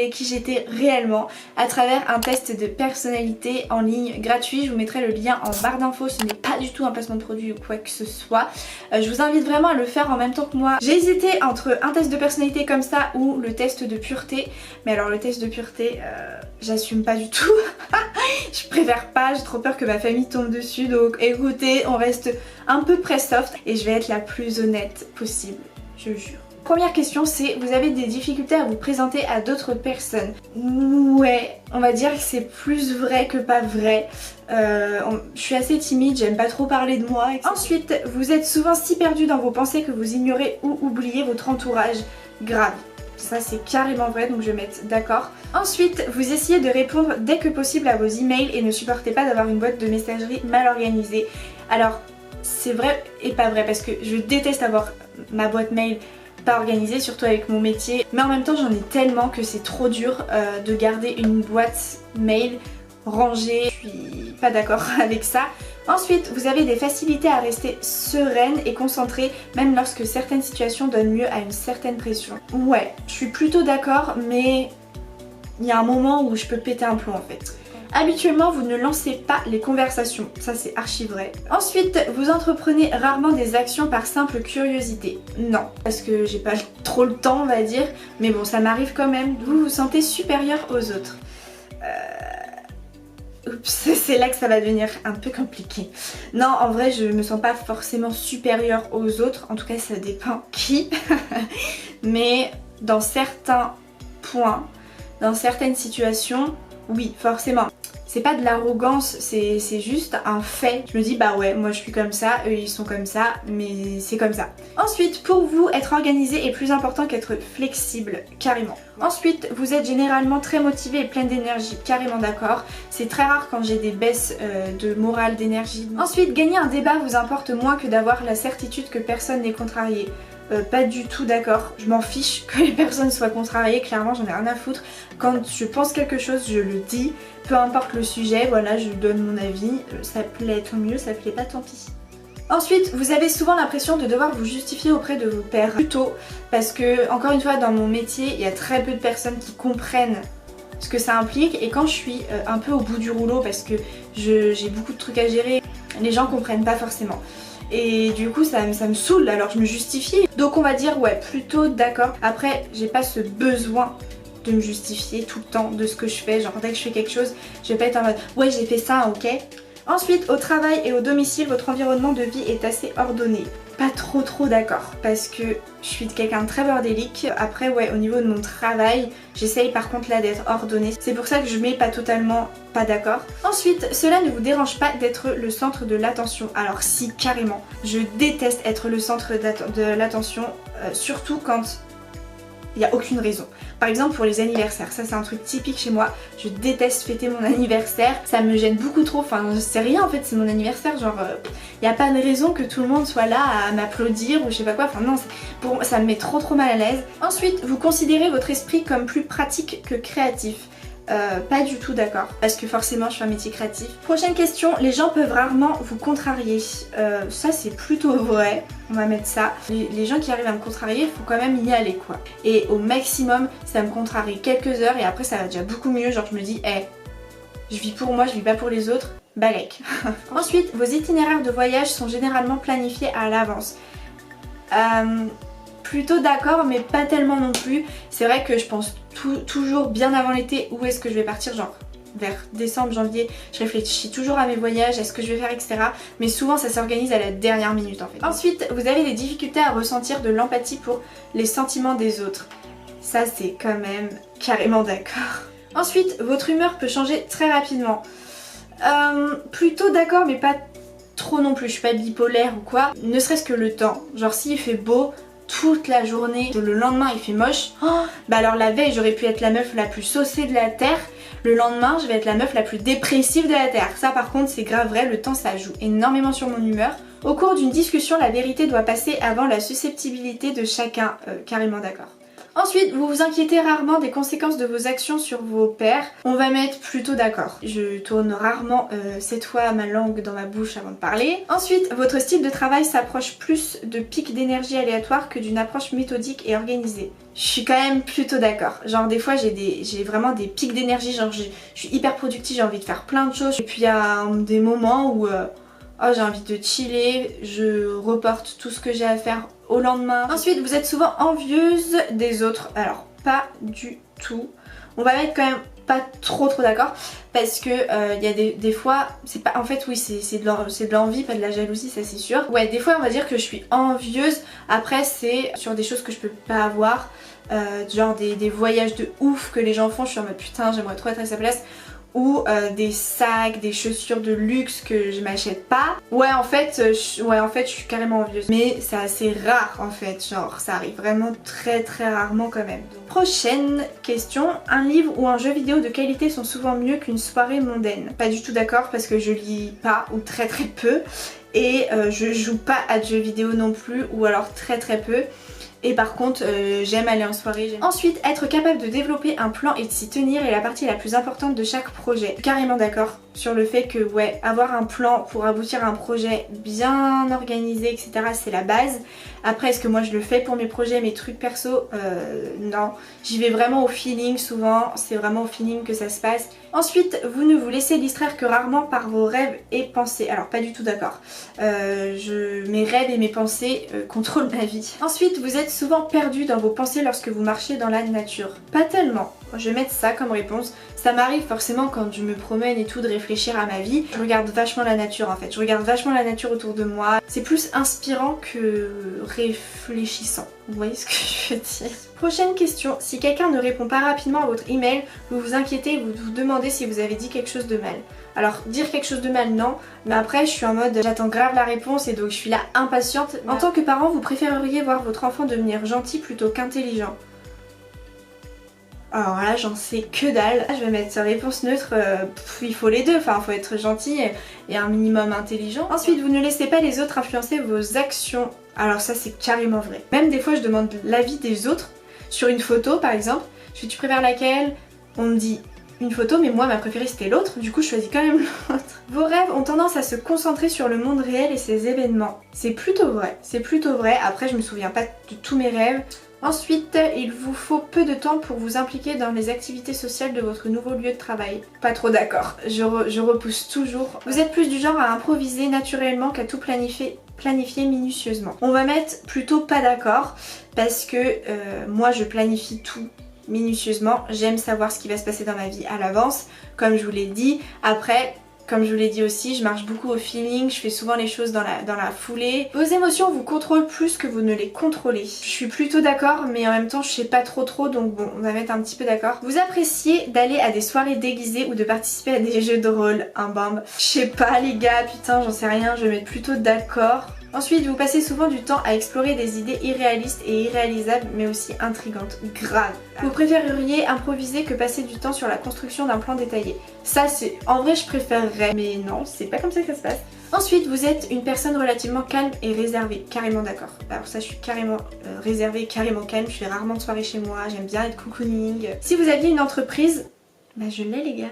découvrirez qui j'étais réellement à travers un test de personnalité en ligne gratuit. Je vous mettrai le lien en barre d'infos, ce n'est pas du tout un placement de produit ou quoi que ce soit. Je vous invite vraiment à le faire en même temps que moi. J'ai hésité entre un test de personnalité comme ça ou le test de pureté. Mais alors le test de pureté, j'assume pas du tout. Je préfère pas, j'ai trop peur que ma famille tombe dessus. Donc écoutez, on reste un peu près soft et je vais être la plus honnête possible, je jure. Première question, c'est vous avez des difficultés à vous présenter à d'autres personnes? Ouais, on va dire que c'est plus vrai que pas vrai. Je suis assez timide, j'aime pas trop parler de moi, etc. Ensuite, vous êtes souvent si perdu dans vos pensées que vous ignorez ou oubliez votre entourage. Grave. Ça c'est carrément vrai, donc je vais mettre d'accord. Ensuite, vous essayez de répondre dès que possible à vos emails et ne supportez pas d'avoir une boîte de messagerie mal organisée. Alors, c'est vrai et pas vrai parce que je déteste avoir ma boîte mail pas organisée, surtout avec mon métier. Mais en même temps, j'en ai tellement que c'est trop dur de garder une boîte mail rangée. Je suis pas d'accord avec ça. Ensuite, vous avez des facilités à rester sereine et concentrée, même lorsque certaines situations donnent lieu à une certaine pression. Ouais, je suis plutôt d'accord, mais il y a un moment où je peux péter un plomb en fait. Habituellement, vous ne lancez pas les conversations, ça c'est archi vrai. Ensuite, vous entreprenez rarement des actions par simple curiosité. Non, parce que j'ai pas trop le temps on va dire, mais bon ça m'arrive quand même. Vous vous sentez supérieur aux autres. Oups, c'est là que ça va devenir un peu compliqué. Non, en vrai, je me sens pas forcément supérieure aux autres. En tout cas, ça dépend qui. Mais dans certains points, dans certaines situations, oui, forcément. C'est pas de l'arrogance, c'est juste un fait. Je me dis bah ouais, moi je suis comme ça, eux ils sont comme ça, mais c'est comme ça. Ensuite, pour vous, être organisé est plus important qu'être flexible, carrément. Ensuite, vous êtes généralement très motivé et plein d'énergie, carrément d'accord. C'est très rare quand j'ai des baisses de morale, d'énergie. Ensuite, gagner un débat vous importe moins que d'avoir la certitude que personne n'est contrarié. Pas du tout d'accord, je m'en fiche que les personnes soient contrariées, clairement j'en ai rien à foutre. Quand je pense quelque chose, je le dis, peu importe le sujet, voilà, je donne mon avis, ça plaît tant mieux, ça plaît pas tant pis. Ensuite, vous avez souvent l'impression de devoir vous justifier auprès de vos pairs, plutôt parce que, encore une fois, dans mon métier, il y a très peu de personnes qui comprennent ce que ça implique et quand je suis un peu au bout du rouleau parce que j'ai beaucoup de trucs à gérer, les gens comprennent pas forcément. Et du coup ça me saoule, alors je me justifie. Donc on va dire ouais, plutôt d'accord. Après j'ai pas ce besoin de me justifier tout le temps de ce que je fais. Genre dès que je fais quelque chose, je vais pas être en mode ouais j'ai fait ça, ok. Ensuite, au travail et au domicile, votre environnement de vie est assez ordonné. Pas trop d'accord parce que je suis quelqu'un de très bordélique. Après ouais, au niveau de mon travail, j'essaye par contre là d'être ordonnée. C'est pour ça que je mets pas totalement pas d'accord. Ensuite, cela ne vous dérange pas d'être le centre de l'attention. Alors si, carrément. Je déteste être le centre de l'attention, surtout quand il n'y a aucune raison. Par exemple pour les anniversaires, ça c'est un truc typique chez moi, je déteste fêter mon anniversaire, ça me gêne beaucoup trop, enfin c'est rien en fait, c'est mon anniversaire, genre il n'y a pas de raison que tout le monde soit là à m'applaudir ou je sais pas quoi, enfin non, ça me met trop mal à l'aise. Ensuite, vous considérez votre esprit comme plus pratique que créatif. Pas du tout d'accord, parce que forcément je fais un métier créatif. Prochaine question, les gens peuvent rarement vous contrarier. Ça c'est plutôt vrai, on va mettre ça. Les gens qui arrivent à me contrarier, il faut quand même y aller quoi. Et au maximum, ça me contrarie quelques heures et après ça va déjà beaucoup mieux, genre je me dis, je vis pour moi, je vis pas pour les autres, balèque. Ensuite, vos itinéraires de voyage sont généralement planifiés à l'avance. Plutôt d'accord mais pas tellement non plus. C'est vrai que je pense toujours bien avant l'été où est-ce que je vais partir, genre vers décembre, janvier, je réfléchis toujours à mes voyages, à ce que je vais faire, etc. Mais souvent ça s'organise à la dernière minute en fait. Ensuite, vous avez des difficultés à ressentir de l'empathie pour les sentiments des autres. Ça c'est quand même carrément d'accord. Ensuite, votre humeur peut changer très rapidement. Plutôt d'accord mais pas trop non plus, je suis pas bipolaire ou quoi. Ne serait-ce que le temps, genre s'il fait beau toute la journée, le lendemain il fait moche, bah alors la veille j'aurais pu être la meuf la plus saucée de la terre, le lendemain je vais être la meuf la plus dépressive de la terre. Ça par contre c'est grave vrai, le temps ça joue énormément sur mon humeur. Au cours d'une discussion, la vérité doit passer avant la susceptibilité de chacun, carrément d'accord. Ensuite, vous vous inquiétez rarement des conséquences de vos actions sur vos pairs. On va mettre plutôt d'accord. Je tourne rarement cette fois ma langue dans ma bouche avant de parler. Ensuite, votre style de travail s'approche plus de pics d'énergie aléatoires que d'une approche méthodique et organisée. Je suis quand même plutôt d'accord. Genre des fois j'ai vraiment des pics d'énergie, genre je suis hyper productive, j'ai envie de faire plein de choses. Et puis il y a des moments où oh, j'ai envie de chiller, je reporte tout ce que j'ai à faire au lendemain. Ensuite, vous êtes souvent envieuse des autres. Alors, pas du tout. On va mettre quand même pas trop d'accord parce que il y a des fois, c'est pas, en fait oui c'est de l'envie, pas de la jalousie, ça c'est sûr. Ouais, des fois on va dire que je suis envieuse. Après c'est sur des choses que je peux pas avoir, genre des voyages de ouf que les gens font. Je suis en mode putain j'aimerais trop être à sa place. Ou des sacs, des chaussures de luxe que je m'achète pas. Ouais en fait je suis carrément envieuse. Mais c'est assez rare en fait, genre ça arrive vraiment très rarement quand même. Donc, prochaine question, un livre ou un jeu vidéo de qualité sont souvent mieux qu'une soirée mondaine. Pas du tout d'accord parce que je lis pas ou très peu. Et je joue pas à de jeux vidéo non plus ou alors très peu. Et par contre j'aime aller en soirée. Ensuite, être capable de développer un plan et de s'y tenir est la partie la plus importante de chaque projet. Carrément d'accord sur le fait que ouais, avoir un plan pour aboutir à un projet bien organisé etc, c'est la base. Après est-ce que moi je le fais pour mes projets, mes trucs perso, non. J'y vais vraiment au feeling souvent, c'est vraiment au feeling que ça se passe. Ensuite, vous ne vous laissez distraire que rarement par vos rêves et pensées. Alors pas du tout d'accord. Mes rêves et mes pensées contrôlent ma vie. Ensuite, vous êtes souvent perdu dans vos pensées lorsque vous marchez dans la nature. Pas tellement. Je vais mettre ça comme réponse. Ça m'arrive forcément quand je me promène et tout de réfléchir à ma vie. Je regarde vachement la nature en fait. Je regarde vachement la nature autour de moi. C'est plus inspirant que réfléchissant. Vous voyez ce que je veux dire? Prochaine question. Si quelqu'un ne répond pas rapidement à votre email, vous vous inquiétez et vous vous demandez si vous avez dit quelque chose de mal. Alors dire quelque chose de mal non, mais après je suis en mode j'attends grave la réponse et donc je suis là impatiente. En tant que parent, vous préféreriez voir votre enfant devenir gentil plutôt qu'intelligent? Alors là j'en sais que dalle. Je vais mettre réponse neutre, il faut les deux, enfin il faut être gentil et un minimum intelligent. Ensuite, vous ne laissez pas les autres influencer vos actions. Alors ça c'est carrément vrai. Même des fois je demande l'avis des autres sur une photo par exemple. Je fais tu préfères laquelle? On me dit une photo mais moi ma préférée c'était l'autre, du coup je choisis quand même l'autre. Vos rêves ont tendance à se concentrer sur le monde réel et ses événements. C'est plutôt vrai, après je me souviens pas de tous mes rêves. Ensuite, il vous faut peu de temps pour vous impliquer dans les activités sociales de votre nouveau lieu de travail. Pas trop d'accord, je repousse toujours. Vous êtes plus du genre à improviser naturellement qu'à tout planifier minutieusement. On va mettre plutôt pas d'accord parce que moi je planifie tout minutieusement. J'aime savoir ce qui va se passer dans ma vie à l'avance, comme je vous l'ai dit. Après, comme je vous l'ai dit aussi, je marche beaucoup au feeling, je fais souvent les choses dans la foulée. Vos émotions vous contrôlent plus que vous ne les contrôlez. Je suis plutôt d'accord, mais en même temps je sais pas trop, donc bon, on va mettre un petit peu d'accord. Vous appréciez d'aller à des soirées déguisées ou de participer à des jeux de rôle, un bam. Je sais pas les gars, putain j'en sais rien, je vais mettre plutôt d'accord. Ensuite, vous passez souvent du temps à explorer des idées irréalistes et irréalisables, mais aussi intrigantes. Grave. Vous préféreriez improviser que passer du temps sur la construction d'un plan détaillé. Ça, c'est... En vrai, je préférerais, mais non, c'est pas comme ça que ça se passe. Ensuite, vous êtes une personne relativement calme et réservée. Carrément d'accord. Alors ça, je suis carrément réservée, carrément calme. Je fais rarement de soirée chez moi, j'aime bien être cocooning. Si vous aviez une entreprise... Bah je l'ai les gars.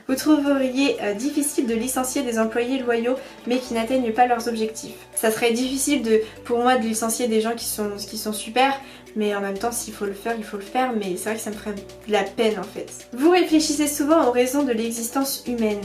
Vous trouveriez difficile de licencier des employés loyaux mais qui n'atteignent pas leurs objectifs. Ça serait difficile pour moi de licencier des gens qui sont super, mais en même temps s'il faut le faire, il faut le faire, mais c'est vrai que ça me ferait de la peine en fait. Vous réfléchissez souvent aux raisons de l'existence humaine.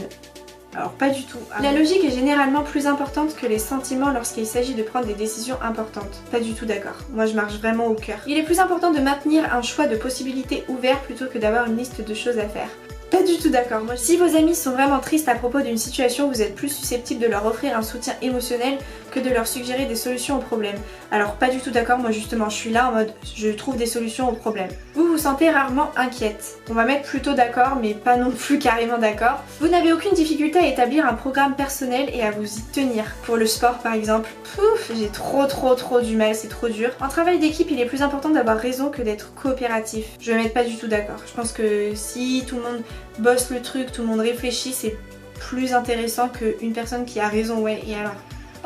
Alors pas du tout. La logique est généralement plus importante que les sentiments lorsqu'il s'agit de prendre des décisions importantes. Pas du tout d'accord. Moi je marche vraiment au cœur. Il est plus important de maintenir un choix de possibilités ouvert plutôt que d'avoir une liste de choses à faire. Pas du tout d'accord. Moi, si vos amis sont vraiment tristes à propos d'une situation, vous êtes plus susceptible de leur offrir un soutien émotionnel que de leur suggérer des solutions aux problèmes. Alors pas du tout d'accord, moi justement je suis là en mode je trouve des solutions aux problèmes. Vous vous sentez rarement inquiète. On va mettre plutôt d'accord mais pas non plus carrément d'accord. Vous n'avez aucune difficulté à établir un programme personnel et à vous y tenir. Pour le sport par exemple, j'ai trop du mal, c'est trop dur. En travail d'équipe, il est plus important d'avoir raison que d'être coopératif. Je vais mettre pas du tout d'accord. Je pense que si tout le monde bosse le truc, tout le monde réfléchit, c'est plus intéressant qu'une personne qui a raison, ouais, et alors.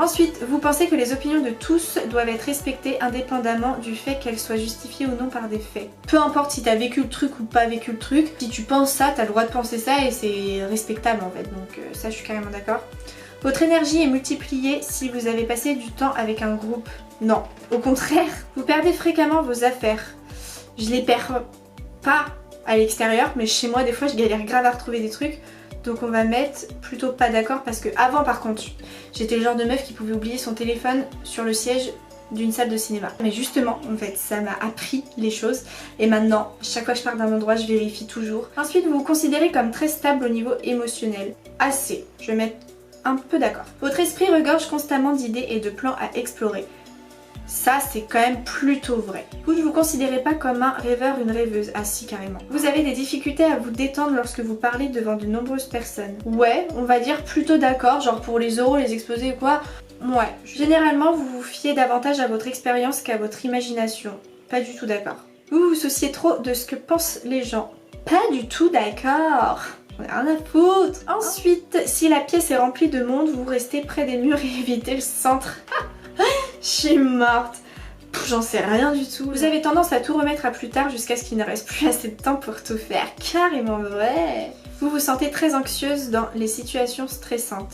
Ensuite, vous pensez que les opinions de tous doivent être respectées indépendamment du fait qu'elles soient justifiées ou non par des faits. Peu importe si t'as vécu le truc ou pas vécu le truc, si tu penses ça, t'as le droit de penser ça et c'est respectable en fait, donc ça je suis carrément d'accord. Votre énergie est multipliée si vous avez passé du temps avec un groupe. Non, au contraire, vous perdez fréquemment vos affaires. Je les perds pas à l'extérieur, mais chez moi des fois je galère grave à retrouver des trucs. Donc on va mettre plutôt pas d'accord parce que avant par contre j'étais le genre de meuf qui pouvait oublier son téléphone sur le siège d'une salle de cinéma. Mais justement en fait ça m'a appris les choses et maintenant chaque fois que je pars d'un endroit je vérifie toujours. Ensuite vous vous considérez comme très stable au niveau émotionnel. Assez, je vais mettre un peu d'accord. Votre esprit regorge constamment d'idées et de plans à explorer. Ça c'est quand même plutôt vrai. Vous ne vous considérez pas comme un rêveur, une rêveuse. Ah si, carrément. Vous avez des difficultés à vous détendre lorsque vous parlez devant de nombreuses personnes. Ouais, on va dire plutôt d'accord, genre pour les oraux, les exposés ou quoi. Ouais. Généralement vous vous fiez davantage à votre expérience qu'à votre imagination. Pas du tout d'accord. Vous vous souciez trop de ce que pensent les gens. Pas du tout d'accord. On a rien à foutre. Ensuite, si la pièce est remplie de monde, vous restez près des murs et évitez le centre. Je suis morte. J'en sais rien du tout. Vous avez tendance à tout remettre à plus tard jusqu'à ce qu'il ne reste plus assez de temps pour tout faire. Carrément vrai. Vous vous sentez très anxieuse dans les situations stressantes.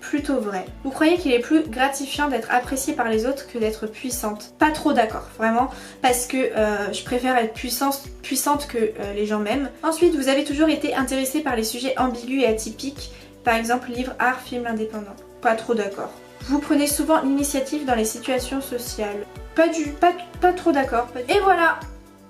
Plutôt vrai. Vous croyez qu'il est plus gratifiant d'être appréciée par les autres que d'être puissante. Pas trop d'accord, vraiment, parce que je préfère être puissante que les gens m'aiment. Ensuite, vous avez toujours été intéressée par les sujets ambigus et atypiques, par exemple livres, art, films indépendants. Pas trop d'accord. Vous prenez souvent l'initiative dans les situations sociales. Pas trop d'accord. Et voilà,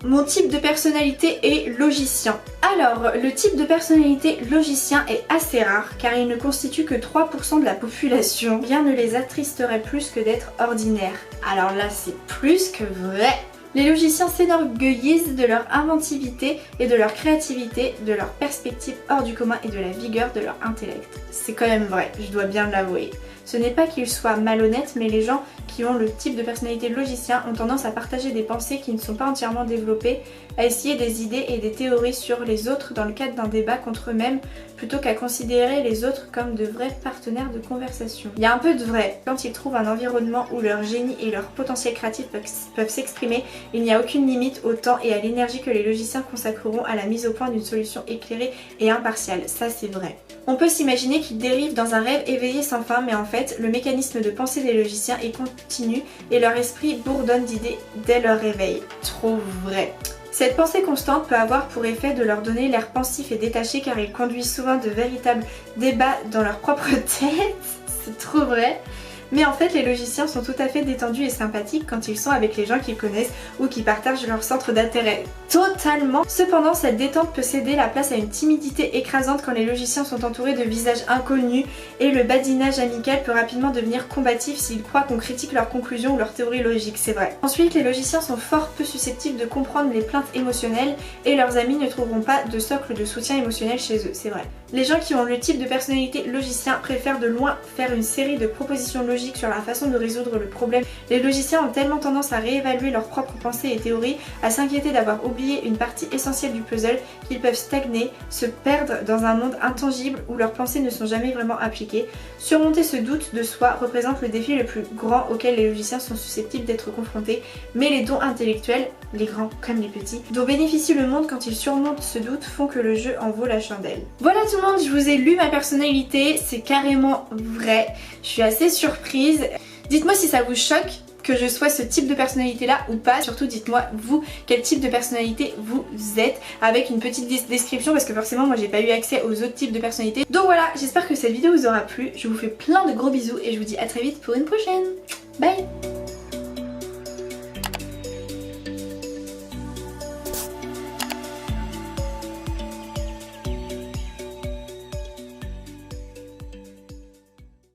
mon type de personnalité est logicien. Alors, le type de personnalité logicien est assez rare car il ne constitue que 3% de la population. Rien ne les attristerait plus que d'être ordinaires. Alors là, c'est plus que vrai. Les logiciens s'enorgueillissent de leur inventivité et de leur créativité, de leur perspective hors du commun et de la vigueur de leur intellect. C'est quand même vrai, je dois bien l'avouer. Ce n'est pas qu'ils soient malhonnêtes, mais les gens qui ont le type de personnalité logicien ont tendance à partager des pensées qui ne sont pas entièrement développées, à essayer des idées et des théories sur les autres dans le cadre d'un débat contre eux-mêmes, plutôt qu'à considérer les autres comme de vrais partenaires de conversation. Il y a un peu de vrai. Quand ils trouvent un environnement où leur génie et leur potentiel créatif peuvent s'exprimer, il n'y a aucune limite au temps et à l'énergie que les logiciens consacreront à la mise au point d'une solution éclairée et impartiale. Ça, c'est vrai. On peut s'imaginer qu'ils dérivent dans un rêve éveillé sans fin, mais en fait, le mécanisme de pensée des logiciens est continu et leur esprit bourdonne d'idées dès leur réveil. Trop vrai. Cette pensée constante peut avoir pour effet de leur donner l'air pensif et détaché car il conduit souvent de véritables débats dans leur propre tête. C'est trop vrai. Mais en fait, les logiciens sont tout à fait détendus et sympathiques quand ils sont avec les gens qu'ils connaissent ou qui partagent leur centre d'intérêt. Totalement. Cependant, cette détente peut céder la place à une timidité écrasante quand les logiciens sont entourés de visages inconnus et le badinage amical peut rapidement devenir combatif s'ils croient qu'on critique leurs conclusions ou leurs théories logiques, c'est vrai. Ensuite, les logiciens sont fort peu susceptibles de comprendre les plaintes émotionnelles et leurs amis ne trouveront pas de socle de soutien émotionnel chez eux, c'est vrai. Les gens qui ont le type de personnalité logicien préfèrent de loin faire une série de propositions logiques sur la façon de résoudre le problème. Les logiciens ont tellement tendance à réévaluer leurs propres pensées et théories, à s'inquiéter d'avoir oublié une partie essentielle du puzzle, qu'ils peuvent stagner, se perdre dans un monde intangible où leurs pensées ne sont jamais vraiment appliquées. Surmonter ce doute de soi représente le défi le plus grand auquel les logiciens sont susceptibles d'être confrontés, mais les dons intellectuels, les grands comme les petits, dont bénéficie le monde quand ils surmontent ce doute font que le jeu en vaut la chandelle. Voilà tout le monde, je vous ai lu ma personnalité, c'est carrément vrai, je suis assez surprise. Dites-moi si ça vous choque que je sois ce type de personnalité là ou pas. Surtout dites-moi vous quel type de personnalité vous êtes avec une petite description parce que forcément moi j'ai pas eu accès aux autres types de personnalités. Donc voilà, j'espère que cette vidéo vous aura plu, je vous fais plein de gros bisous et je vous dis à très vite pour une prochaine. Bye.